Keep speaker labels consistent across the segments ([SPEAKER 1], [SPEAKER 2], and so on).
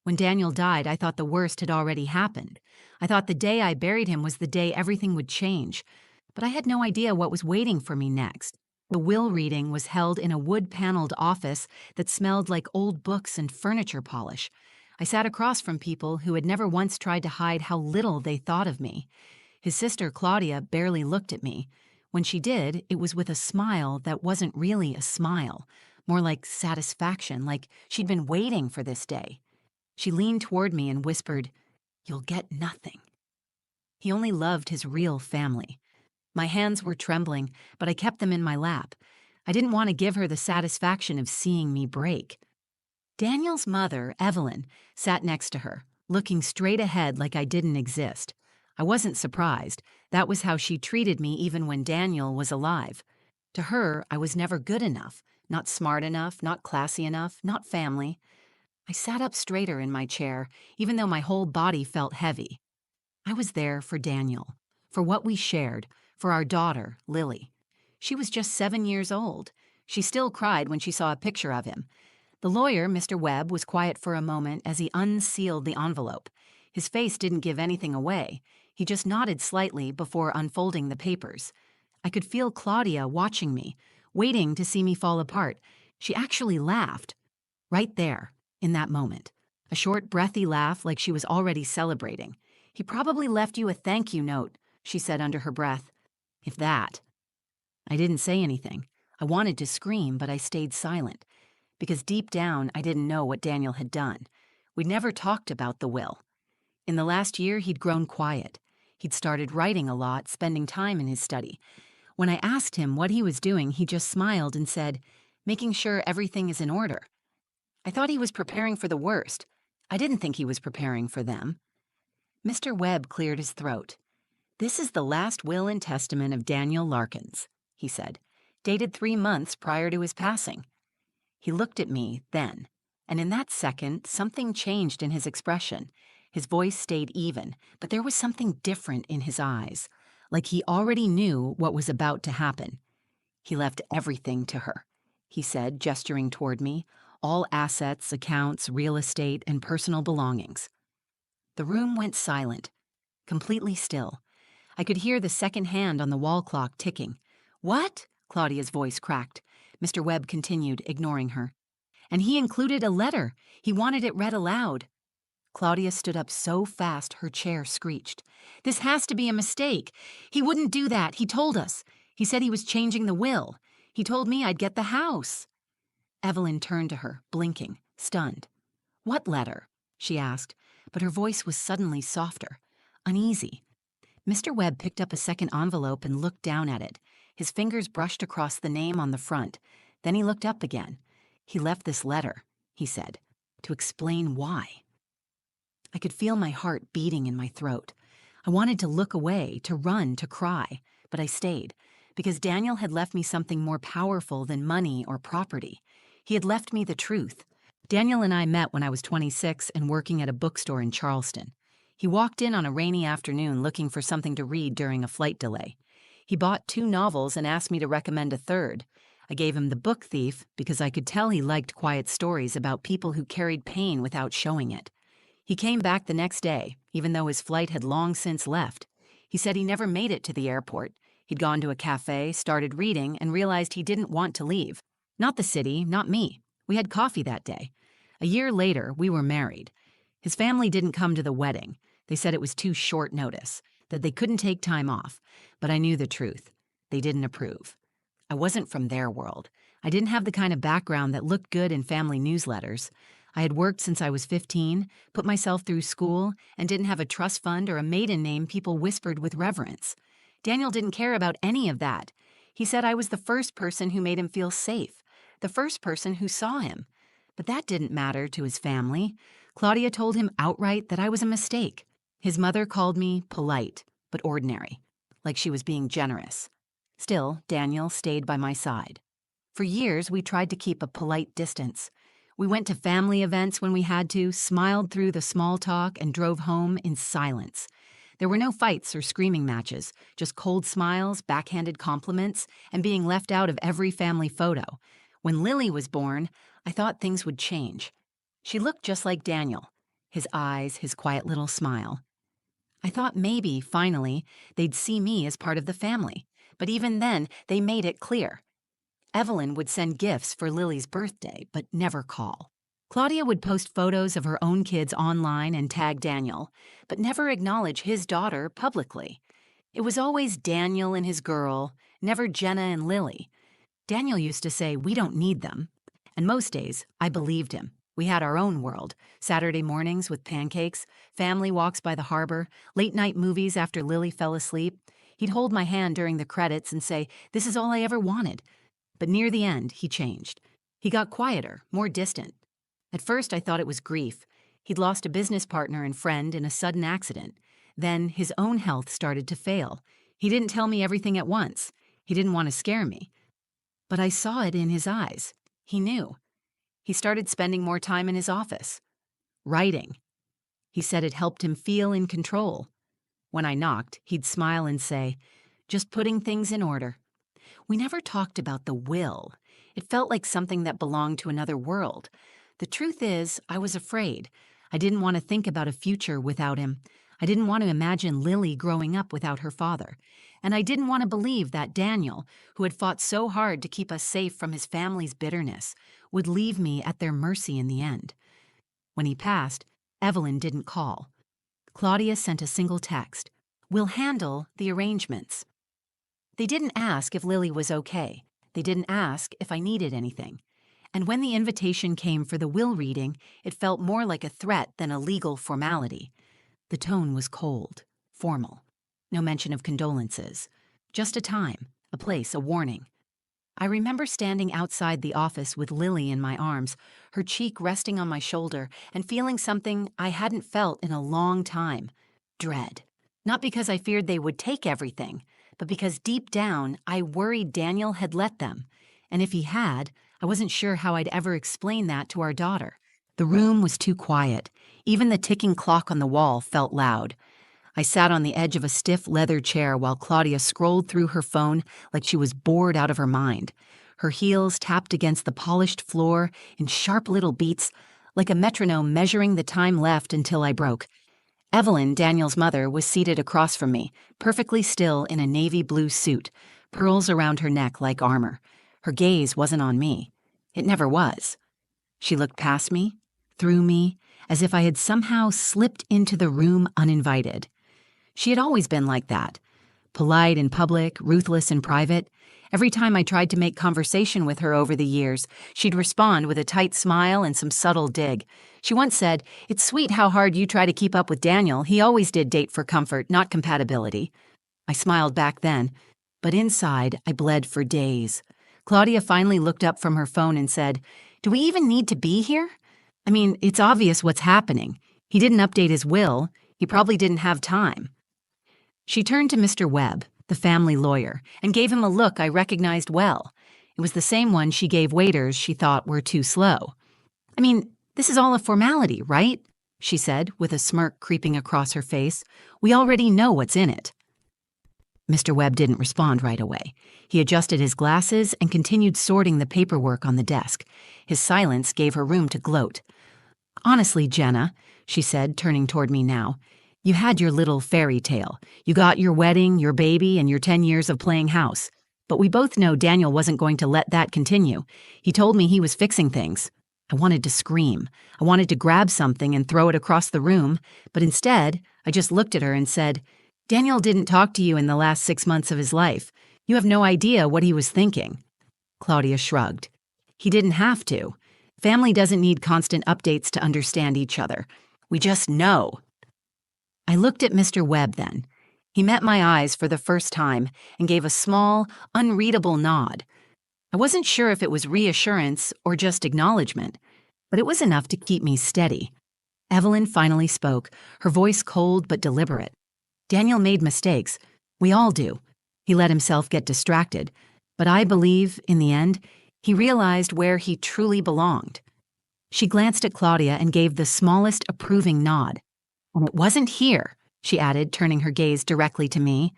[SPEAKER 1] When Daniel died, I thought the worst had already happened. I thought the day I buried him was the day everything would change. But I had no idea what was waiting for me next. The will reading was held in a wood-paneled office that smelled like old books and furniture polish. I sat across from people who had never once tried to hide how little they thought of me. His sister, Claudia, barely looked at me. When she did, it was with a smile that wasn't really a smile, more like satisfaction, like she'd been waiting for this day. She leaned toward me and whispered, "You'll get nothing." He only loved his real family. My hands were trembling, but I kept them in my lap. I didn't want to give her the satisfaction of seeing me break. Daniel's mother, Evelyn, sat next to her, looking straight ahead like I didn't exist. I wasn't surprised. That was how she treated me even when Daniel was alive. To her, I was never good enough, not smart enough, not classy enough, not family. I sat up straighter in my chair, even though my whole body felt heavy. I was there for Daniel, for what we shared, for our daughter, Lily. She was just 7 years old. She still cried when she saw a picture of him. The lawyer, Mr. Webb, was quiet for a moment as he unsealed the envelope. His face didn't give anything away. He just nodded slightly before unfolding the papers. I could feel Claudia watching me, waiting to see me fall apart. She actually laughed. Right there, in that moment. A short, breathy laugh like she was already celebrating. "He probably left you a thank you note," she said under her breath. "If that." I didn't say anything. I wanted to scream, but I stayed silent. Because deep down, I didn't know what Daniel had done. We'd never talked about the will. In the last year, he'd grown quiet. He'd started writing a lot, spending time in his study. When I asked him what he was doing, he just smiled and said, "Making sure everything is in order." I thought he was preparing for the worst. I didn't think he was preparing for them. Mr. Webb cleared his throat. "This is the last will and testament of Daniel Larkins," he said, "dated 3 months prior to his passing." He looked at me then, and in that second, something changed in his expression. His voice stayed even, but there was something different in his eyes, like he already knew what was about to happen. "He left everything to her," he said, gesturing toward me, "all assets, accounts, real estate, and personal belongings." The room went silent, completely still. I could hear the second hand on the wall clock ticking. "What?" Claudia's voice cracked. Mr. Webb continued, ignoring her. "And he included a letter. He wanted it read aloud." Claudia stood up so fast her chair screeched. "This has to be a mistake. He wouldn't do that. He told us. He said he was changing the will. He told me I'd get the house." Evelyn turned to her, blinking, stunned. "What letter?" she asked, but her voice was suddenly softer, uneasy. Mr. Webb picked up a second envelope and looked down at it. His fingers brushed across the name on the front. Then he looked up again. "He left this letter," he said, "to explain why." I could feel my heart beating in my throat. I wanted to look away, to run, to cry, but I stayed, because Daniel had left me something more powerful than money or property. He had left me the truth. Daniel and I met when I was 26 and working at a bookstore in Charleston. He walked in on a rainy afternoon looking for something to read during a flight delay. He bought 2 novels and asked me to recommend a third. I gave him The Book Thief because I could tell he liked quiet stories about people who carried pain without showing it. He came back the next day, even though his flight had long since left. He said he never made it to the airport. He'd gone to a cafe, started reading, and realized he didn't want to leave. Not the city, not me. We had coffee that day. A year later, we were married. His family didn't come to the wedding. They said it was too short notice, that they couldn't take time off. But I knew the truth. They didn't approve. I wasn't from their world. I didn't have the kind of background that looked good in family newsletters. I had worked since I was 15, put myself through school, and didn't have a trust fund or a maiden name people whispered with reverence. Daniel didn't care about any of that. He said I was the first person who made him feel safe, the first person who saw him. But that didn't matter to his family. Claudia told him outright that I was a mistake. His mother called me polite, but ordinary, like she was being generous. Still, Daniel stayed by my side. For years, we tried to keep a polite distance. We went to family events when we had to, smiled through the small talk, and drove home in silence. There were no fights or screaming matches, just cold smiles, backhanded compliments, and being left out of every family photo. When Lily was born, I thought things would change. She looked just like Daniel. his eyes, his quiet little smile. I thought maybe, finally, they'd see me as part of the family. But even then, they made it clear. Evelyn would send gifts for Lily's birthday, but never call. Claudia would post photos of her own kids online and tag Daniel, but never acknowledge his daughter publicly. It was always Daniel and his girl, never Jenna and Lily. Daniel used to say, "We don't need them." And most days, I believed him. We had our own world. Saturday mornings with pancakes, family walks by the harbor, late-night movies after Lily fell asleep. He'd hold my hand during the credits and say, "This is all I ever wanted." But near the end, he changed. He got quieter, more distant. At first, I thought it was grief. He'd lost a business partner and friend in a sudden accident. Then his own health started to fail. He didn't tell me everything at once. He didn't want to scare me. But I saw it in his eyes. He knew. He started spending more time in his office. Writing. He said it helped him feel in control. When I knocked, he'd smile and say, "Just putting things in order." We never talked about the will. It felt like something that belonged to another world. The truth is, I was afraid. I didn't want to think about a future without him. I didn't want to imagine Lily growing up without her father. And I didn't want to believe that Daniel, who had fought so hard to keep us safe from his family's bitterness, would leave me at their mercy in the end. When he passed, Evelyn didn't call. Claudia sent a single text. "We'll handle the arrangements." They didn't ask if Lily was okay. They didn't ask if I needed anything. And when the invitation came for the will reading, it felt more like a threat than a legal formality. The tone was cold, formal. No mention of condolences. Just a time, a place, a warning. I remember standing outside the office with Lily in my arms, her cheek resting on my shoulder, and feeling something I hadn't felt in a long time. Dread. Not because I feared they would take everything, but because deep down I worried Daniel had let them. And if he had, I wasn't sure how I'd ever explain that to our daughter. The room was too quiet. Even the ticking clock on the wall felt loud. I sat on the edge of a stiff leather chair while Claudia scrolled through her phone like she was bored out of her mind. Her heels tapped against the polished floor in sharp little beats, like a metronome measuring the time left until I broke. Evelyn, Daniel's mother, was seated across from me, perfectly still in a navy blue suit, pearls around her neck like armor. Her gaze wasn't on me. It never was. She looked past me, through me, as if I had somehow slipped into the room uninvited. She had always been like that. Polite in public, ruthless in private. Every time I tried to make conversation with her over the years, she'd respond with a tight smile and some subtle dig. She once said, "It's sweet how hard you try to keep up with Daniel. He always did date for comfort, not compatibility." I smiled back then, but inside I bled for days. Claudia finally looked up from her phone and said, "Do we even need to be here? I mean, it's obvious what's happening. He didn't update his will. He probably didn't have time." She turned to Mr. Webb, the family lawyer, and gave him a look I recognized well. It was the same one she gave waiters she thought were too slow. "I mean, this is all a formality, right?" she said, with a smirk creeping across her face. "We already know what's in it." Mr. Webb didn't respond right away. He adjusted his glasses and continued sorting the paperwork on the desk. His silence gave her room to gloat. "Honestly, Jenna," she said, turning toward me now, "you had your little fairy tale. You got your wedding, your baby, and your 10 years of playing house. But we both know Daniel wasn't going to let that continue. He told me he was fixing things." I wanted to scream. I wanted to grab something and throw it across the room, but instead, I just looked at her and said, "Daniel didn't talk to you in the last 6 months of his life. You have no idea what he was thinking." Claudia shrugged. "He didn't have to. Family doesn't need constant updates to understand each other. We just know." I looked at Mr. Webb then. He met my eyes for the first time and gave a small, unreadable nod. I wasn't sure if it was reassurance or just acknowledgement, but it was enough to keep me steady. Evelyn finally spoke, her voice cold but deliberate. "Daniel made mistakes. We all do. He let himself get distracted. But I believe, in the end, he realized where he truly belonged." She glanced at Claudia and gave the smallest approving nod. "And it wasn't here," she added, turning her gaze directly to me.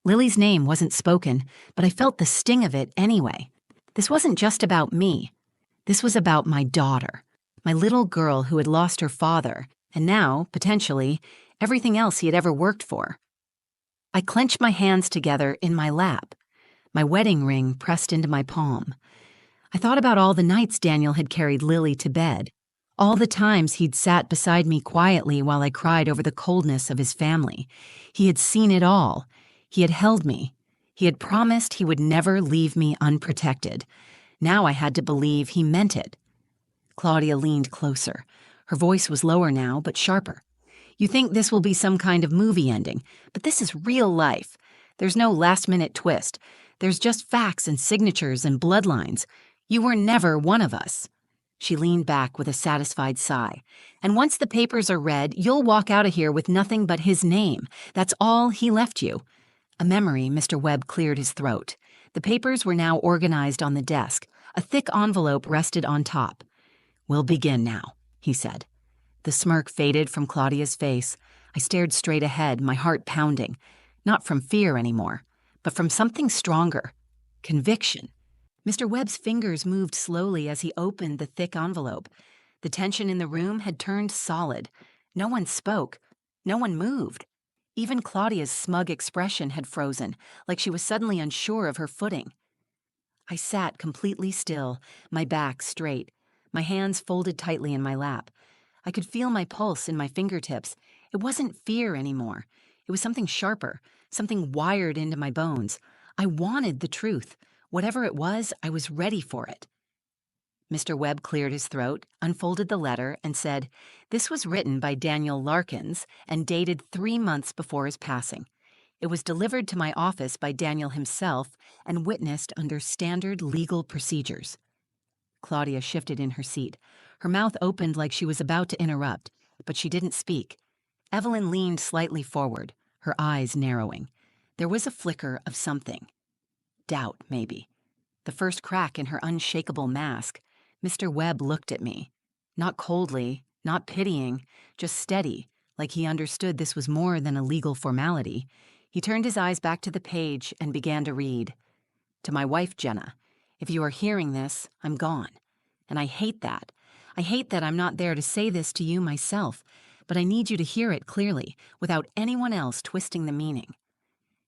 [SPEAKER 1] Lily's name wasn't spoken, but I felt the sting of it anyway. This wasn't just about me. This was about my daughter, my little girl who had lost her father And now, potentially, everything else he had ever worked for. I clenched my hands together in my lap, my wedding ring pressed into my palm. I thought about all the nights Daniel had carried Lily to bed, all the times he'd sat beside me quietly while I cried over the coldness of his family. He had seen it all. He had held me. He had promised he would never leave me unprotected. Now I had to believe he meant it. Claudia leaned closer. Her voice was lower now, but sharper. You think this will be some kind of movie ending, but this is real life. There's no last-minute twist. There's just facts and signatures and bloodlines. You were never one of us. She leaned back with a satisfied sigh. And once the papers are read, you'll walk out of here with nothing but his name. That's all he left you. A memory, Mr. Webb cleared his throat. The papers were now organized on the desk. A thick envelope rested on top. We'll begin now, he said. The smirk faded from Claudia's face. I stared straight ahead, my heart pounding. Not from fear anymore, but from something stronger. Conviction. Mr. Webb's fingers moved slowly as he opened the thick envelope. The tension in the room had turned solid. No one spoke. No one moved. Even Claudia's smug expression had frozen, like she was suddenly unsure of her footing. I sat completely still, my back straight, my hands folded tightly in my lap. I could feel my pulse in my fingertips. It wasn't fear anymore. It was something sharper, something wired into my bones. I wanted the truth. Whatever it was, I was ready for it. Mr. Webb cleared his throat, unfolded the letter, and said, "This was written by Daniel Larkins and dated 3 months before his passing. It was delivered to my office by Daniel himself and witnessed under standard legal procedures." Claudia shifted in her seat. Her mouth opened like she was about to interrupt, but she didn't speak. Evelyn leaned slightly forward, her eyes narrowing. There was a flicker of something. Doubt, maybe. The first crack in her unshakable mask. Mr. Webb looked at me. Not coldly, not pitying, just steady, like he understood this was more than a legal formality. He turned his eyes back to the page and began to read. To my wife, Jenna, if you are hearing this, I'm gone. And I hate that. I hate that I'm not there to say this to you myself, but I need you to hear it clearly, without anyone else twisting the meaning.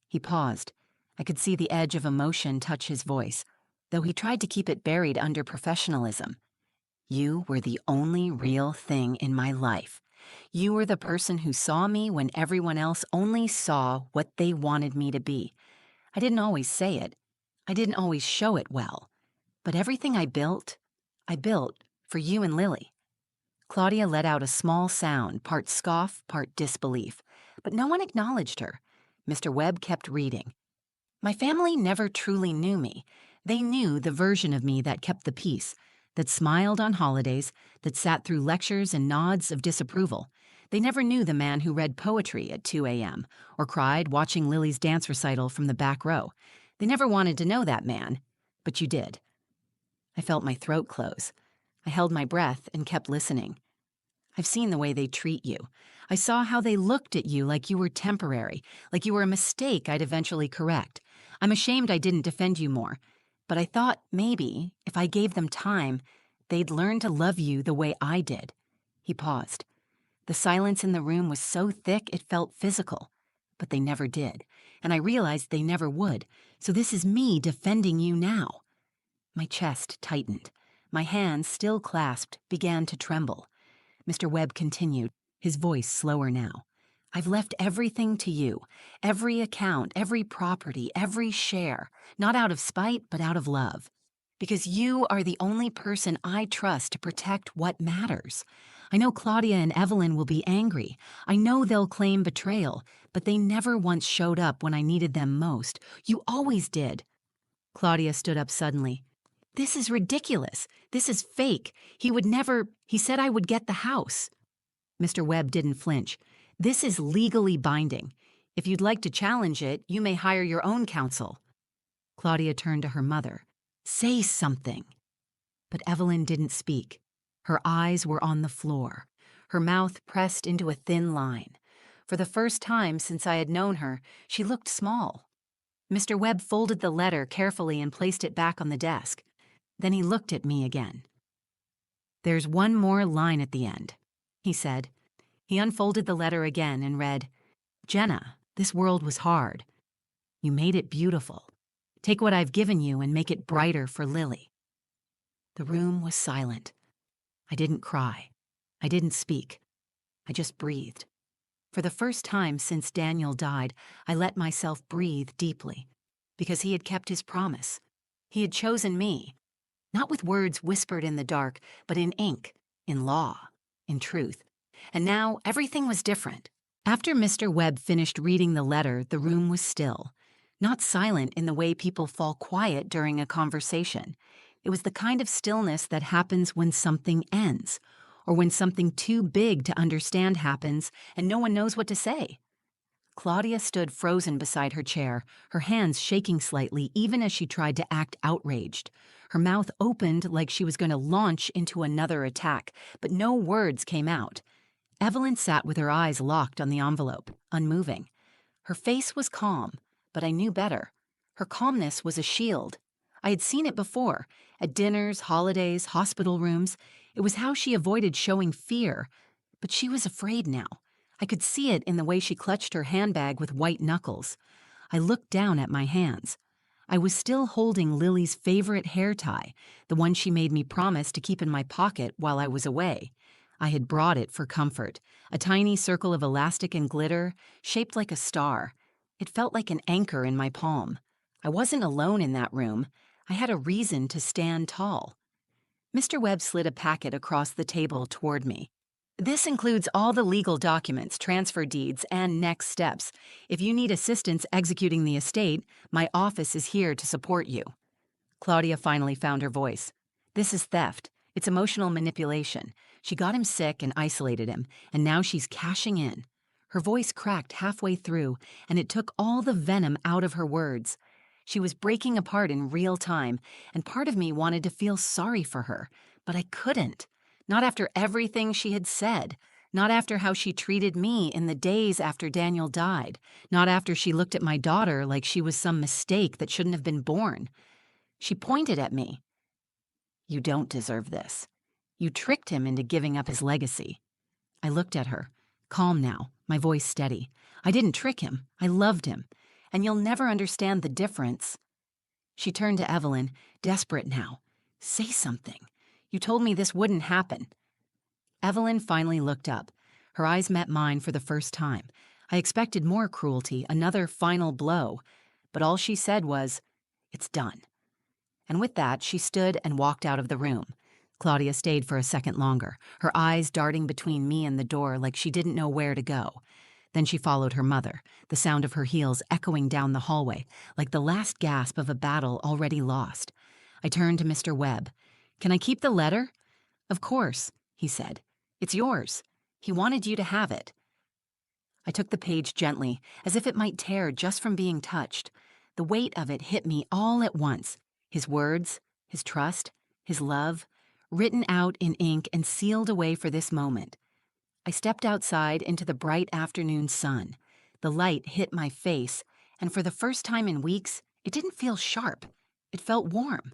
[SPEAKER 1] He paused. I could see the edge of emotion touch his voice, though he tried to keep it buried under professionalism. You were the only real thing in my life. You were the person who saw me when everyone else only saw what they wanted me to be. I didn't always say it. I didn't always show it well. But everything I built for you and Lily. Claudia let out a small sound, part scoff, part disbelief. But no one acknowledged her. Mr. Webb kept reading. My family never truly knew me. They knew the version of me that kept the peace, that smiled on holidays, that sat through lectures and nods of disapproval. They never knew the man who read poetry at 2 a.m. or cried watching Lily's dance recital from the back row. They never wanted to know that man, but you did. I felt my throat close. I held my breath and kept listening. I've seen the way they treat you. I saw how they looked at you like you were temporary, like you were a mistake I'd eventually correct. I'm ashamed I didn't defend you more, but I thought maybe, if I gave them time, they'd learn to love you the way I did. He paused. The silence in the room was so thick it felt physical, but they never did, and I realized they never would, so this is me defending you now. My chest tightened. My hands, still clasped, began to tremble. Mr. Webb continued, his voice slower now. I've left everything to you, every account, every property, every share, not out of spite, but out of love. Because you are the only person I trust to protect what matters. I know Claudia and Evelyn will be angry. I know they'll claim betrayal, but they never once showed up when I needed them most. You always did. Claudia stood up suddenly. This is ridiculous. This is fake. He said I would get the house. Mr. Webb didn't flinch. This is legally binding. If you'd like to challenge it, you may hire your own counsel. Claudia turned to her mother. Say something. But Evelyn didn't speak. Her eyes were on the floor, her mouth pressed into a thin line. For the first time since I had known her, she looked small. Mr. Webb folded the letter carefully and placed it back on the desk. Then he looked at me again. There's one more line at the end, he said. He unfolded the letter again and read, Jenna, this world was hard. You made it beautiful. Take what I've given you and make it brighter for Lily. The room was silent. I didn't cry. I didn't speak. I just breathed. For the first time since Daniel died, I let myself breathe deeply, because he had kept his promise. He had chosen me, not with words whispered in the dark, but in ink, in law, in truth. And now everything was different. After Mr. Webb finished reading the letter, the room was still. Not silent in the way people fall quiet during a conversation. It was the kind of stillness that happens when something ends, or when something too big to understand happens and no one knows what to say. Claudia stood frozen beside her chair, her hands shaking slightly even as she tried to act outraged. Her mouth opened like she was going to launch into another attack, but no words came out. Evelyn sat with her eyes locked on the envelope, unmoving. Her face was calm, but I knew better. Her calmness was a shield. I had seen it before, at dinners, holidays, hospital rooms. It was how she avoided showing fear. But she was afraid now. I could see it in the way she clutched her handbag with white knuckles. I looked down at my hands. I was still holding Lily's favorite hair tie, the one she made me promise to keep in my pocket while I was away. I had brought it for comfort, a tiny circle of elastic and glitter, shaped like a star. It felt like an anchor in my palm. I wasn't alone in that room. I had a reason to stand tall. Mr. Webb slid a packet across the table toward me. This includes all the legal documents, transfer deeds, and next steps. If you need assistance executing the estate, my office is here to support you. Claudia finally found her voice. This is theft. It's emotional manipulation. She got him sick and isolated him, and now she's cashing in. Her voice cracked halfway through, and it took all the venom out of her words. She was breaking apart in real time, and part of me wanted to feel sorry for her, but I couldn't. Not after everything she had said. Not after how she treated me in the days after Daniel died. Not after she looked at my daughter like she was some mistake that shouldn't have been born. She pointed at me. You don't deserve this. You tricked him into giving up his legacy. I looked at her, calm now, my voice steady. I didn't trick him. I loved him. And you'll never understand the difference. She turned to Evelyn, desperate now. Say something. You told me this wouldn't happen. Evelyn finally looked up. Her eyes met mine for the first time. I expected more cruelty, another final blow. But all she said was, It's done. And with that, she stood and walked out of the room. Claudia stayed for a second longer, her eyes darting between me and the door like she didn't know where to go. Then she followed her mother, the sound of her heels echoing down the hallway, like the last gasp of a battle already lost. I turned to Mr. Webb. Can I keep the letter? Of course, he said. It's yours. He wanted you to have it. I took the page gently, as if it might tear just from being touched. The weight of it hit me all at once. His words, his trust, his love, written out in ink and sealed away for this moment. I stepped outside into the bright afternoon sun. The light hit my face, and for the first time in weeks, it didn't feel sharp. It felt warm.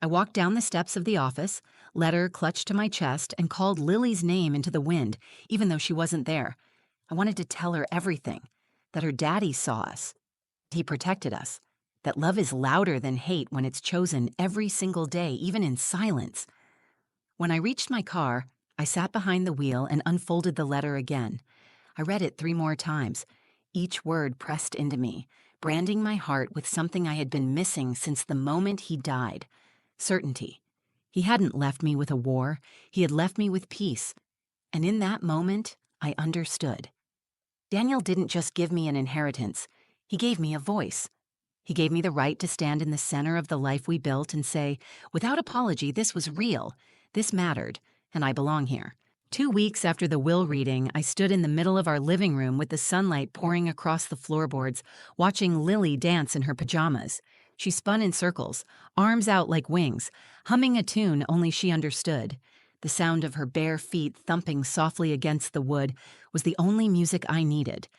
[SPEAKER 1] I walked down the steps of the office, letter clutched to my chest, and called Lily's name into the wind, even though she wasn't there. I wanted to tell her everything, that her daddy saw us. He protected us. That love is louder than hate when it's chosen every single day, even in silence. When I reached my car, I sat behind the wheel and unfolded the letter again. I read it 3 more times, each word pressed into me, branding my heart with something I had been missing since the moment he died. Certainty. He hadn't left me with a war. He had left me with peace. And in that moment, I understood. Daniel didn't just give me an inheritance. He gave me a voice. He gave me the right to stand in the center of the life we built and say, without apology, this was real, this mattered, and I belong here. 2 weeks after the will reading, I stood in the middle of our living room with the sunlight pouring across the floorboards, watching Lily dance in her pajamas. She spun in circles, arms out like wings, humming a tune only she understood. The sound of her bare feet thumping softly against the wood was the only music I needed.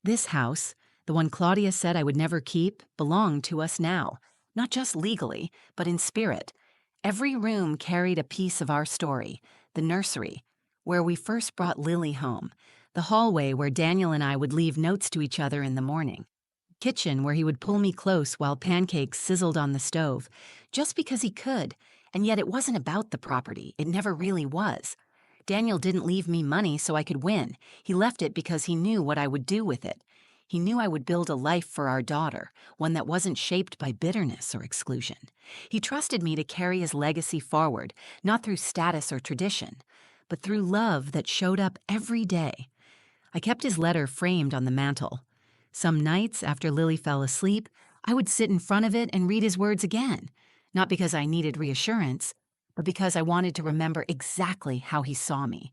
[SPEAKER 1] This house, the one Claudia said I would never keep, belonged to us now, not just legally, but in spirit. Every room carried a piece of our story, the nursery, where we first brought Lily home, The hallway where Daniel and I would leave notes to each other in the morning. Kitchen where he would pull me close while pancakes sizzled on the stove, just because he could, and yet it wasn't about the property. It never really was. Daniel didn't leave me money so I could win. He left it because he knew what I would do with it. He knew I would build a life for our daughter, one that wasn't shaped by bitterness or exclusion. He trusted me to carry his legacy forward, not through status or tradition, but through love that showed up every day. I kept his letter framed on the mantel. Some nights, after Lily fell asleep, I would sit in front of it and read his words again, not because I needed reassurance, but because I wanted to remember exactly how he saw me,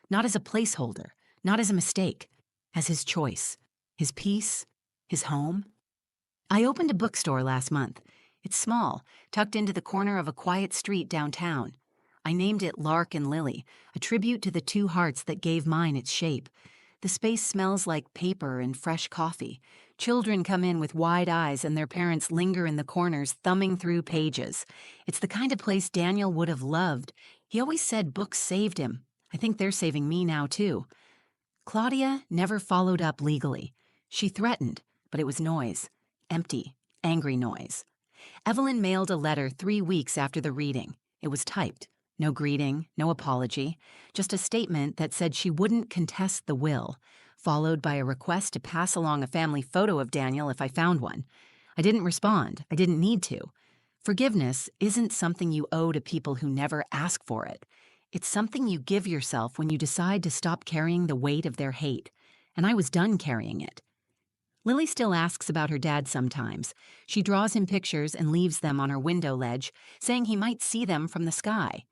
[SPEAKER 1] not as a placeholder, not as a mistake, as his choice, his peace, his home. I opened a bookstore last month. It's small, tucked into the corner of a quiet street downtown. I named it Lark and Lily, a tribute to the two hearts that gave mine its shape. The space smells like paper and fresh coffee. Children come in with wide eyes and their parents linger in the corners thumbing through pages. It's the kind of place Daniel would have loved. He always said books saved him. I think they're saving me now, too. Claudia never followed up legally. She threatened, but it was noise. Empty, angry noise. Evelyn mailed a letter 3 weeks after the reading. It was typed. No greeting, no apology, just a statement that said she wouldn't contest the will, followed by a request to pass along a family photo of Daniel if I found one. I didn't respond. I didn't need to. Forgiveness isn't something you owe to people who never ask for it. It's something you give yourself when you decide to stop carrying the weight of their hate. And I was done carrying it. Lily still asks about her dad sometimes. She draws him pictures and leaves them on her window ledge, saying he might see them from the sky.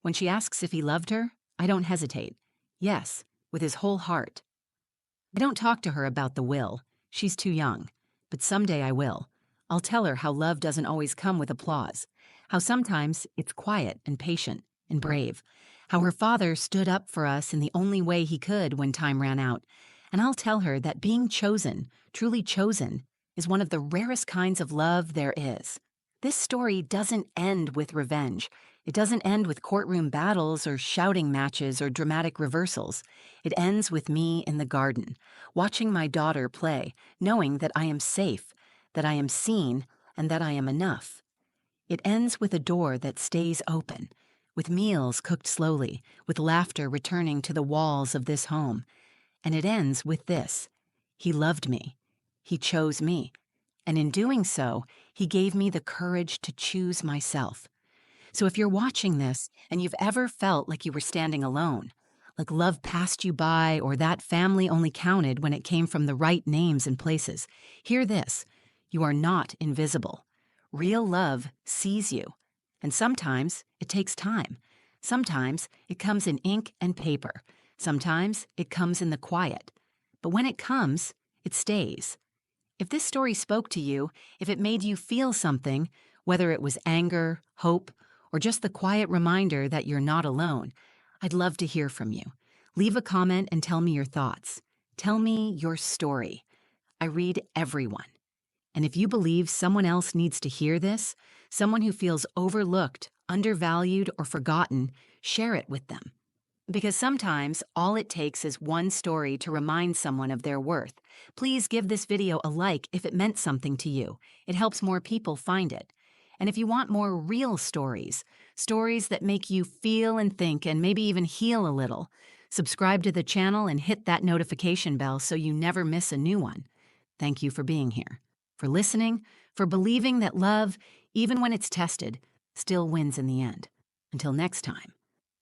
[SPEAKER 1] When she asks if he loved her, I don't hesitate. Yes, with his whole heart. I don't talk to her about the will. She's too young. But someday I will. I'll tell her how love doesn't always come with applause. How sometimes it's quiet and patient and brave. How her father stood up for us in the only way he could when time ran out. And I'll tell her that being chosen, truly chosen, is one of the rarest kinds of love there is. This story doesn't end with revenge. It doesn't end with courtroom battles or shouting matches or dramatic reversals. It ends with me in the garden, watching my daughter play, knowing that I am safe, that I am seen, and that I am enough. It ends with a door that stays open, with meals cooked slowly, with laughter returning to the walls of this home. And it ends with this: he loved me. He chose me. And in doing so, he gave me the courage to choose myself. So if you're watching this and you've ever felt like you were standing alone, like love passed you by or that family only counted when it came from the right names and places, hear this: you are not invisible. Real love sees you. And sometimes it takes time. Sometimes it comes in ink and paper. Sometimes it comes in the quiet. But when it comes, it stays. If this story spoke to you, if it made you feel something, whether it was anger, hope, or just the quiet reminder that you're not alone, I'd love to hear from you. Leave a comment and tell me your thoughts. Tell me your story. I read everyone. And if you believe someone else needs to hear this, someone who feels overlooked, undervalued, or forgotten, share it with them. Because sometimes all it takes is one story to remind someone of their worth. Please give this video a like if it meant something to you. It helps more people find it. And if you want more real stories, stories that make you feel and think and maybe even heal a little, subscribe to the channel and hit that notification bell so you never miss a new one. Thank you for being here, for listening, for believing that love, even when it's tested, still wins in the end. Until next time,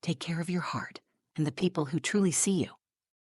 [SPEAKER 1] take care of your heart and the people who truly see you.